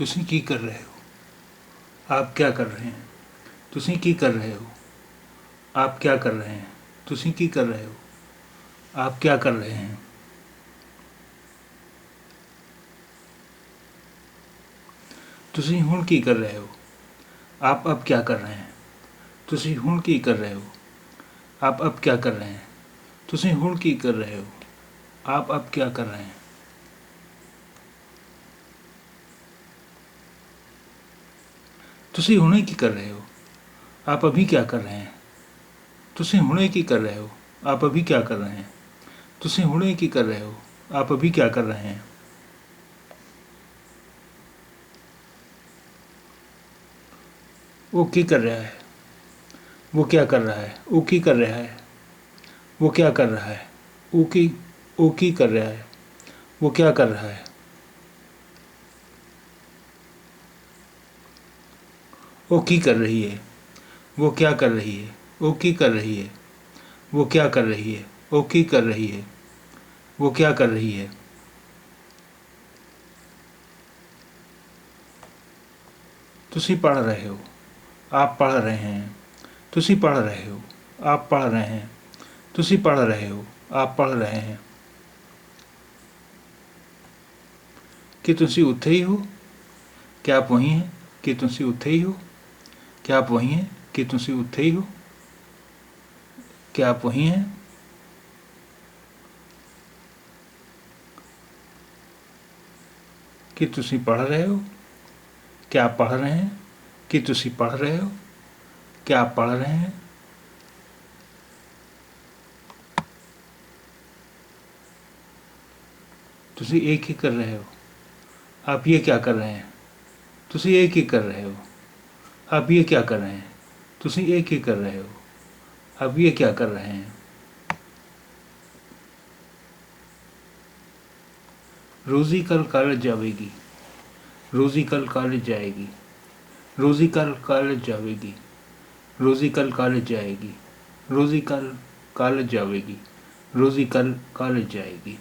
ਤੁਸੀਂ ਕੀ ਕਰ ਰਹੇ ਹੋ? आप क्या कर रहे हैं? ਤੁਸੀਂ ਕੀ कर रहे हो? आप क्या कर रहे हैं? ਤੁਸੀਂ ਕੀ कर रहे हो? आप क्या कर रहे हैं? ਤੁਸੀਂ ਹੁਣ ਕੀ ਕਰ ਰਹੇ ਹੋ? आप अब क्या कर रहे हैं? ਤੁਸੀਂ ਹੁਣ ਕੀ ਕਰ ਰਹੇ ਹੋ? आप अब क्या कर रहे हैं? ਤੁਸੀਂ ਹੁਣ ਕੀ ਕਰ ਰਹੇ ਹੋ? आप अब क्या कर रहे हैं? ਤੁਸੀਂ ਹੁਣੇ ਕੀ ਕਰ ਰਹੇ ਹੋ? आप अभी क्या कर रहे हैं? ਤੁਸੀਂ ਹੁਣੇ ਕੀ ਕਰ ਰਹੇ ਹੋ? आप अभी क्या कर रहे हैं? ਤੁਸੀਂ ਹੁਣੇ ਕੀ ਕਰ ਰਹੇ ਹੋ? आप अभी क्या कर रहे हैं? वो ਕੀ कर रहा है? वो क्या कर रहा है? वो ਕੀ कर रहा है? वो क्या कर रहा है? वो ਕੀ कर रहा है? वो क्या कर रहा है? वो की कर रही है? वो क्या कर रही है? वो की कर रही है? वो क्या कर रही है? वो की कर रही है? वो क्या कर रही है? ਤੁਸੀਂ पढ़ रहे हो? आप पढ़ रहे हैं? ਤੁਸੀਂ पढ़ रहे हो? आप पढ़ रहे हैं? ਤੁਸੀਂ पढ़ रहे हो? आप पढ़ रहे हैं? कि ਤੁਸੀਂ ਉੱਥੇ ਹੀ ਹੋ? क्या आप वहीं हैं? कि ਤੁਸੀਂ ਉੱਥੇ ही हो? क्या आप वहीं हैं? कि ਤੁਸੀਂ ਉੱਥੇ ही हो? क्या आप वहीं हैं? कि ਤੁਸੀਂ पढ़ रहे हो? क्या आप पढ़ रहे हैं? कि ਤੁਸੀਂ पढ़ रहे हो? क्या आप पढ़ रहे हैं? ਤੁਸੀਂ एक ही कर रहे हो? आप ये क्या कर रहे हैं? ਤੁਸੀਂ एक ही कर रहे हो? आप ये क्या कर रहे हैं? ਤੁਸੀਂ एक ही कर रहे हो? आप ये क्या कर रहे हैं? रोज़ी कल कॉलेज जाएगी। रोज़ी कल कॉलेज जाएगी। रोज़ी कल कॉलेज जाएगी। रोज़ी कल कॉलेज जाएगी। रोज़ी कल कॉलेज जाएगी। रोज़ी कल कॉलेज जाएगी।